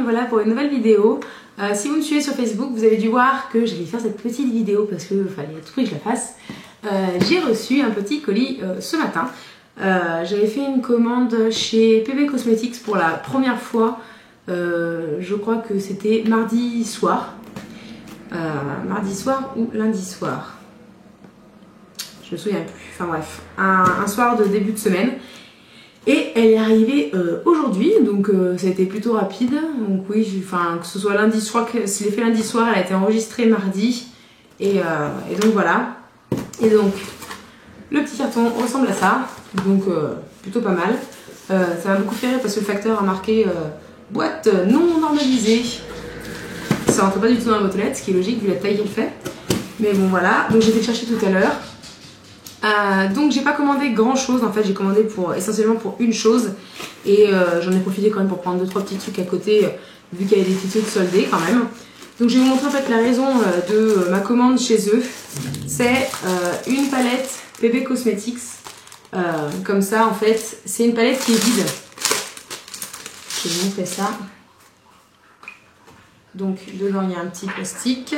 voilà pour une nouvelle vidéo. Si vous me suivez sur Facebook, vous avez dû voir que j'allais faire cette petite vidéo parce qu'il fallait à tout prix que je la fasse. J'ai reçu un petit colis ce matin. J'avais fait une commande chez PB Cosmetics pour la première fois. Je crois que c'était mardi soir. Mardi soir ou lundi soir. Je me souviens plus. Enfin bref, un soir de début de semaine. Et elle est arrivée aujourd'hui, donc ça a été plutôt rapide. Donc oui, enfin que ce soit lundi, je crois que s'il est fait lundi soir, elle a été enregistrée mardi. Et donc voilà. Et donc le petit carton ressemble à ça, donc plutôt pas mal. Ça m'a beaucoup fait rire parce que le facteur a marqué boîte non normalisée. Ça rentre pas du tout dans la boîte aux lettres, ce qui est logique vu la taille qu'elle fait. Mais bon voilà, donc j'ai été le chercher tout à l'heure. Donc j'ai pas commandé grand chose en fait, j'ai commandé essentiellement pour une chose et j'en ai profité quand même pour prendre 2-3 petits trucs à côté vu qu'il y avait des petits trucs soldés quand même. Donc je vais vous montrer en fait la raison de ma commande chez eux. C'est une palette PB Cosmetics, comme ça en fait, c'est une palette qui est vide. Je vais vous montrer ça. Donc dedans il y a un petit plastique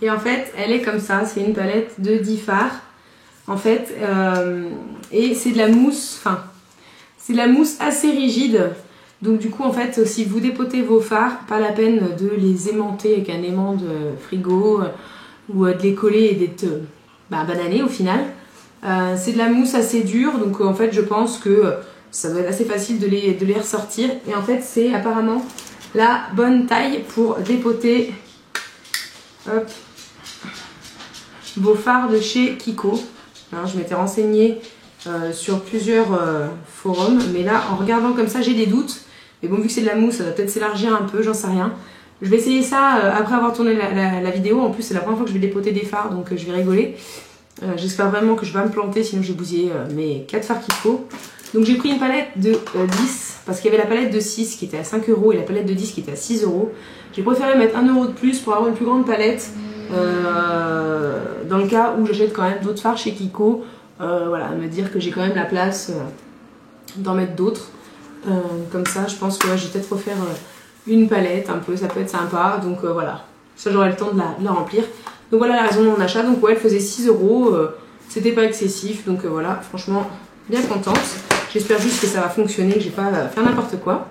et en fait elle est comme ça, c'est une palette de 10 fards. En fait, et c'est de la mousse, enfin, c'est de la mousse assez rigide. Donc du coup, en fait, si vous dépotez vos fards, pas la peine de les aimanter avec un aimant de frigo ou de les coller et d'être banané au final. C'est de la mousse assez dure, donc en fait, je pense que ça doit être assez facile de les ressortir. Et en fait, c'est apparemment la bonne taille pour dépoter vos fards de chez Kiko. Je m'étais renseignée sur plusieurs forums, mais là en regardant comme ça j'ai des doutes. Mais bon, vu que c'est de la mousse, ça va peut-être s'élargir un peu, j'en sais rien. Je vais essayer ça après avoir tourné la vidéo. En plus c'est la première fois que je vais dépoter des fards, donc je vais rigoler. J'espère vraiment que je vais pas me planter, sinon j'ai bousillé mes 4 fards qu'il faut. Donc j'ai pris une palette de 10, parce qu'il y avait la palette de 6 qui était à 5 € et la palette de 10 qui était à 6 €. J'ai préféré mettre 1 € de plus pour avoir une plus grande palette. Dans le cas où j'achète quand même d'autres fards chez Kiko, voilà, me dire que j'ai quand même la place d'en mettre d'autres. Comme ça, je pense que ouais, je vais peut-être refaire une palette un peu, ça peut être sympa. Donc voilà, ça j'aurai le temps de la remplir. Donc voilà la raison de mon achat. Donc ouais, elle faisait 6 €, c'était pas excessif. Donc voilà, franchement, bien contente. J'espère juste que ça va fonctionner, que j'ai pas faire n'importe quoi.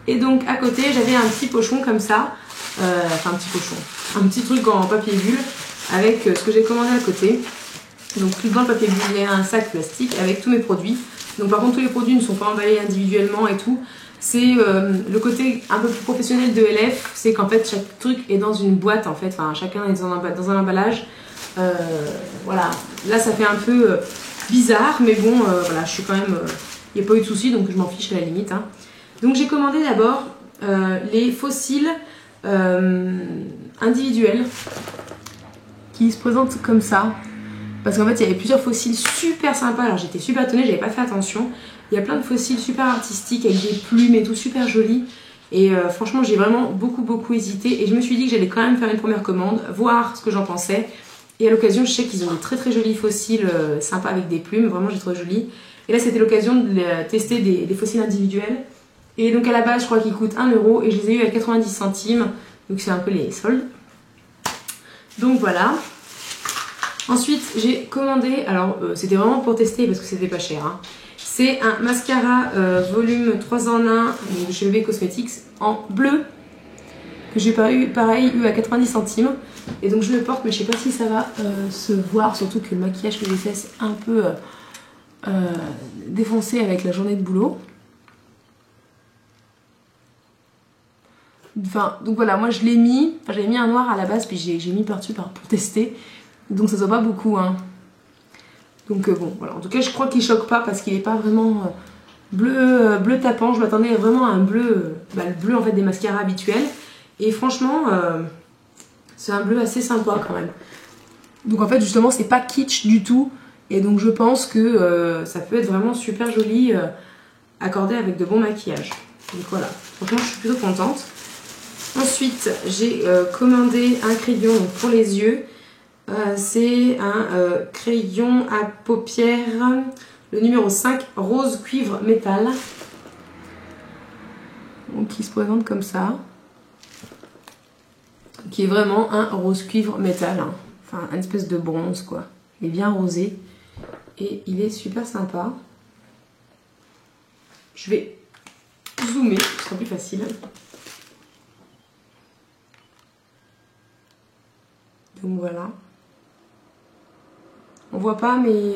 Et donc à côté, j'avais un petit pochon comme ça. Enfin un petit pochon, un petit truc en papier bulle avec ce que j'ai commandé à côté. Donc dans le papier bulle il y a un sac plastique avec tous mes produits. Donc par contre tous les produits ne sont pas emballés individuellement et tout. C'est le côté un peu plus professionnel de LF, c'est qu'en fait chaque truc est dans une boîte en fait, enfin chacun est dans un emballage. Voilà, là ça fait un peu bizarre mais bon voilà, je suis quand même, il n'y a pas eu de soucis donc je m'en fiche à la limite. Hein. Donc j'ai commandé d'abord les fossiles individuels qui se présentent comme ça parce qu'en fait il y avait plusieurs fossiles super sympas. Alors j'étais super étonnée, j'avais pas fait attention. Il y a plein de fossiles super artistiques avec des plumes et tout super jolis et franchement j'ai vraiment beaucoup hésité et je me suis dit que j'allais quand même faire une première commande, voir ce que j'en pensais. Et à l'occasion je sais qu'ils ont des très jolis fossiles sympas avec des plumes, vraiment j'ai trouvé joli. Et là c'était l'occasion de tester des fossiles individuels. Et donc à la base je crois qu'ils coûtent 1 € et je les ai eu à 90 centimes. Donc c'est un peu les soldes. Donc voilà. Ensuite j'ai commandé, alors c'était vraiment pour tester parce que c'était pas cher. Hein. C'est un mascara volume 3 en 1 de chez PB Cosmetics en bleu. Que j'ai pareil eu à 90 centimes. Et donc je le porte mais je sais pas si ça va se voir. Surtout que le maquillage que j'ai fait c'est un peu défoncé avec la journée de boulot. Enfin, donc voilà, moi je l'ai mis, enfin j'avais mis un noir à la base puis j'ai mis par-dessus pour tester, donc ça se voit pas beaucoup hein. Donc bon, voilà, en tout cas je crois qu'il choque pas parce qu'il est pas vraiment bleu tapant, je m'attendais vraiment à un bleu, le bleu en fait des mascaras habituels, et franchement c'est un bleu assez sympa quand même. Donc en fait justement c'est pas kitsch du tout, et donc je pense que ça peut être vraiment super joli accordé avec de bons maquillages. Donc voilà, franchement je suis plutôt contente. Ensuite, j'ai commandé un crayon pour les yeux. C'est un crayon à paupières, le numéro 5, rose cuivre métal. Donc qui se présente comme ça. Qui est vraiment un rose cuivre métal. Hein. Enfin, une espèce de bronze quoi. Il est bien rosé. Et il est super sympa. Je vais zoomer, ce sera plus facile. Donc voilà. On voit pas, mais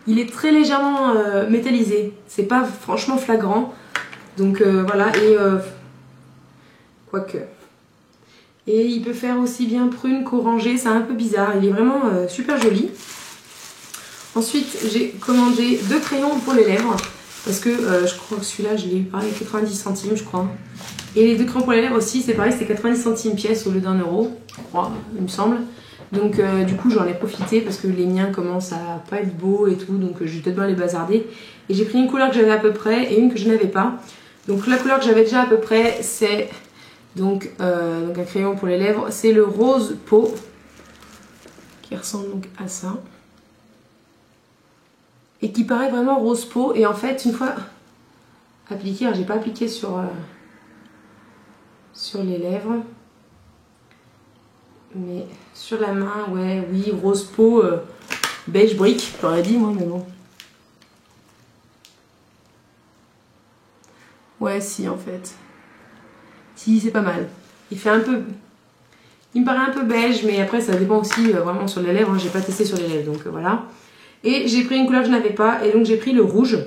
il est très légèrement métallisé. C'est pas franchement flagrant. Donc voilà, et quoique. Et il peut faire aussi bien prune qu'orangé, c'est un peu bizarre. Il est vraiment super joli. Ensuite, j'ai commandé 2 crayons pour les lèvres. Parce que je crois que celui-là, je l'ai eu pareil, 90 centimes, je crois. Et les 2 crayons pour les lèvres aussi, c'est pareil, c'était 90 centimes pièce au lieu d'1 €, je crois, il me semble. Donc du coup, j'en ai profité parce que les miens commencent à pas être beaux et tout. Donc je vais peut-être bien les bazarder. Et j'ai pris une couleur que j'avais à peu près et une que je n'avais pas. Donc la couleur que j'avais déjà à peu près, c'est donc un crayon pour les lèvres. C'est le rose peau, qui ressemble donc à ça. Et qui paraît vraiment rose peau. Et en fait, une fois appliqué, j'ai pas appliqué sur les lèvres. Mais sur la main, ouais, oui, rose peau, beige brique, j'aurais dit moi, mais bon. Ouais, si, en fait. Si, c'est pas mal. Il fait un peu... Il me paraît un peu beige, mais après, ça dépend aussi vraiment sur les lèvres. Hein. J'ai pas testé sur les lèvres, donc voilà. Et j'ai pris une couleur que je n'avais pas, et donc j'ai pris le rouge.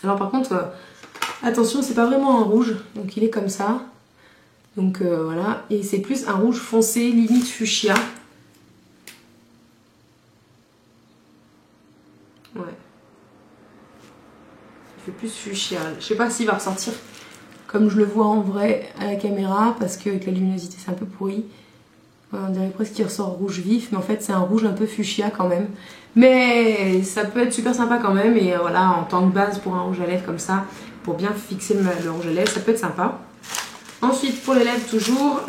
Alors par contre, attention, c'est pas vraiment un rouge, donc il est comme ça. Donc voilà, et c'est plus un rouge foncé, limite fuchsia. Ouais. Il fait plus fuchsia. Je sais pas s'il va ressortir comme je le vois en vrai à la caméra, parce qu'avec la luminosité c'est un peu pourri. On dirait presque qu'il ressort rouge vif, mais en fait c'est un rouge un peu fuchsia quand même. Mais ça peut être super sympa quand même, et voilà, en tant que base pour un rouge à lèvres comme ça, pour bien fixer le rouge à lèvres, ça peut être sympa. Ensuite, pour les lèvres toujours,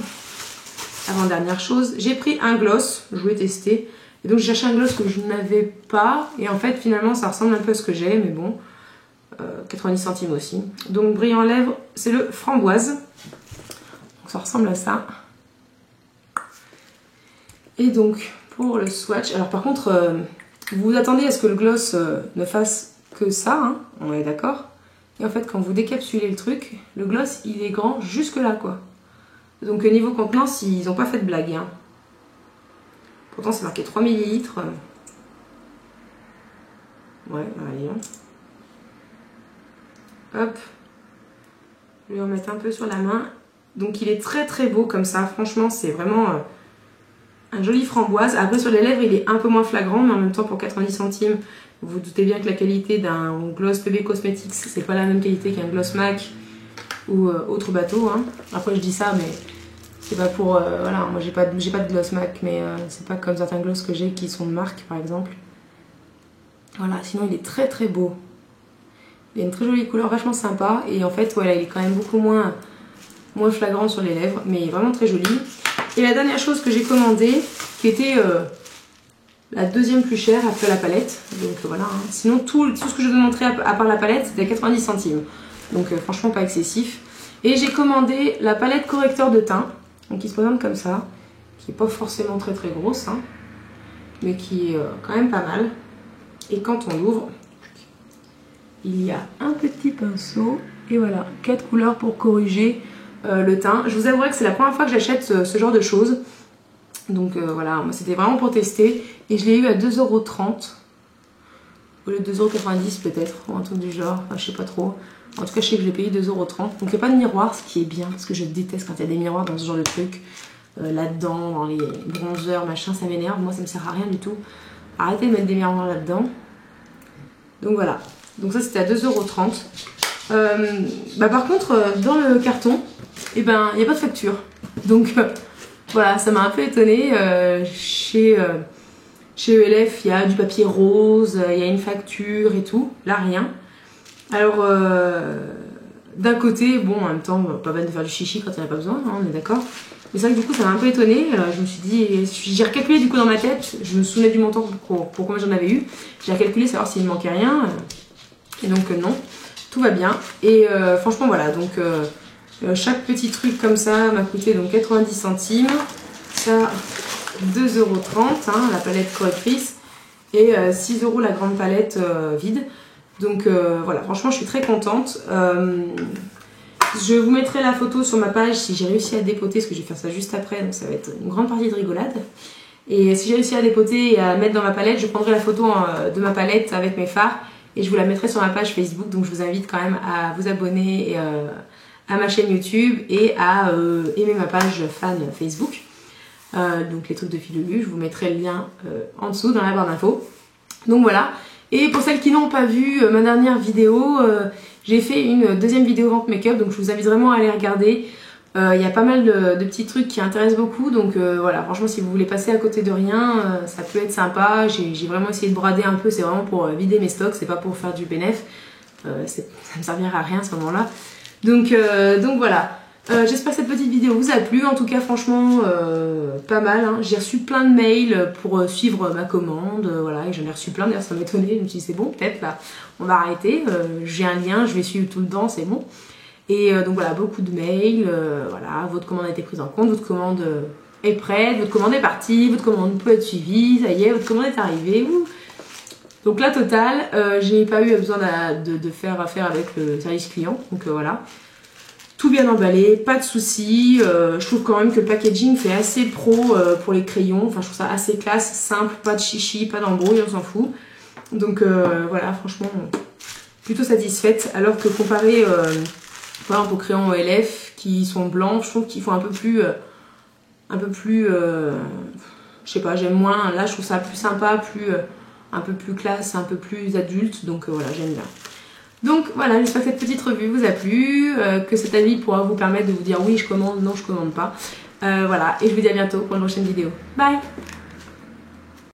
avant-dernière chose, j'ai pris un gloss, je voulais tester. Et donc j'ai cherché un gloss que je n'avais pas, et en fait finalement ça ressemble un peu à ce que j'ai, mais bon, 90 centimes aussi. Donc brillant lèvres, c'est le framboise. Donc ça ressemble à ça. Et donc pour le swatch, alors par contre, vous vous attendez à ce que le gloss ne fasse que ça, hein, on est d'accord. Et en fait quand vous décapsulez le truc, le gloss il est grand jusque là quoi. Donc niveau contenance, ils n'ont pas fait de blague. Hein. Pourtant c'est marqué 3 ml. Ouais, allez. Hop. Je vais en mettre un peu sur la main. Donc il est très très beau comme ça. Franchement c'est vraiment un joli framboise. Après sur les lèvres il est un peu moins flagrant, mais en même temps pour 90 centimes, vous vous doutez bien que la qualité d'un gloss PB Cosmetics, c'est pas la même qualité qu'un gloss MAC ou autre bateau. Hein. Après je dis ça, mais c'est pas pour... voilà, moi j'ai pas de gloss MAC, mais c'est pas comme certains gloss que j'ai qui sont de marque par exemple. Voilà, sinon il est très très beau. Il a une très jolie couleur, vachement sympa. Et en fait, voilà, il est quand même beaucoup moins flagrant sur les lèvres, mais vraiment très joli. Et la dernière chose que j'ai commandée, qui était la deuxième plus chère après la palette. Donc voilà, hein. Sinon tout ce que je vous ai montré à part la palette, c'était à 90 centimes. Donc franchement pas excessif. Et j'ai commandé la palette correcteur de teint, donc qui se présente comme ça, qui n'est pas forcément très très grosse, hein, mais qui est quand même pas mal. Et quand on l'ouvre, il y a un petit pinceau et voilà, 4 couleurs pour corriger le teint. Je vous avouerai que c'est la première fois que j'achète ce genre de choses. Donc voilà, moi c'était vraiment pour tester. Et je l'ai eu à 2,30 € au lieu de 2,90 € peut-être, ou un truc du genre, enfin, je sais pas trop. En tout cas, je sais que j'ai payé 2,30 €. Donc il n'y a pas de miroir, ce qui est bien, parce que je déteste quand il y a des miroirs dans ce genre de truc. Là-dedans, dans les bronzers, machin, ça m'énerve. Moi, ça me sert à rien du tout. Arrêtez de mettre des miroirs là-dedans. Donc voilà. Donc ça, c'était à 2,30 €. Par contre, dans le carton, eh ben, il n'y a pas de facture. Donc voilà, ça m'a un peu étonnée. Chez ELF, il y a du papier rose, il y a une facture et tout. Là, rien. Alors, d'un côté, bon, en même temps, pas mal de faire du chichi quand il n'y en a pas besoin, hein, on est d'accord. Mais c'est vrai que du coup, ça m'a un peu étonnée. Je me suis dit, j'ai recalculé du coup dans ma tête, je me souvenais du montant pour combien j'en avais eu. J'ai recalculé, savoir s'il ne manquait rien. Et donc, non. tout va bien. Et franchement voilà, donc chaque petit truc comme ça m'a coûté donc 90 centimes. Ça 2,30 € hein, la palette correctrice et 6 € la grande palette vide. Donc voilà, franchement je suis très contente. Je vous mettrai la photo sur ma page si j'ai réussi à dépoter, parce que je vais faire ça juste après, donc ça va être une grande partie de rigolade. Et si j'ai réussi à dépoter et à mettre dans ma palette, je prendrai la photo de ma palette avec mes fards et je vous la mettrai sur ma page Facebook. Donc je vous invite quand même à vous abonner à ma chaîne YouTube et à aimer ma page fan Facebook. Donc les trucs de Philulu, je vous mettrai le lien en dessous dans la barre d'infos. Donc voilà. Et pour celles qui n'ont pas vu ma dernière vidéo, j'ai fait une deuxième vidéo vente make-up, donc je vous invite vraiment à aller regarder. Il y a pas mal de petits trucs qui intéressent beaucoup, donc voilà, franchement si vous voulez passer à côté de rien, ça peut être sympa. J'ai vraiment essayé de brader un peu, c'est vraiment pour vider mes stocks, c'est pas pour faire du bénéf. Ça me servira à rien à ce moment-là. Donc voilà. J'espère que cette petite vidéo vous a plu, en tout cas franchement pas mal, hein. J'ai reçu plein de mails pour suivre ma commande, voilà, et j'en ai reçu plein, d'ailleurs ça m'étonnait, je me suis dit c'est bon, peut-être là on va arrêter, j'ai un lien, je vais suivre tout le temps, c'est bon. Et donc voilà, beaucoup de mails, voilà, votre commande a été prise en compte, votre commande est prête, votre commande est partie, votre commande peut être suivie, ça y est, votre commande est arrivée, ouh. Donc la totale, j'ai pas eu besoin de faire affaire avec le service client, donc voilà. Tout bien emballé, pas de soucis. Je trouve quand même que le packaging fait assez pro pour les crayons. Enfin, je trouve ça assez classe, simple, pas de chichi, pas d'embrouille, on s'en fout. Donc voilà, franchement, plutôt satisfaite. Alors que comparé par exemple aux crayons OLF qui sont blancs, je trouve qu'ils font un peu plus, je sais pas, j'aime moins. Là, je trouve ça plus sympa, un peu plus classe, un peu plus adulte. Donc voilà, j'aime bien. Donc voilà, j'espère que cette petite revue vous a plu, que cet avis pourra vous permettre de vous dire oui je commande, non je commande pas. Voilà, et je vous dis à bientôt pour une prochaine vidéo. Bye!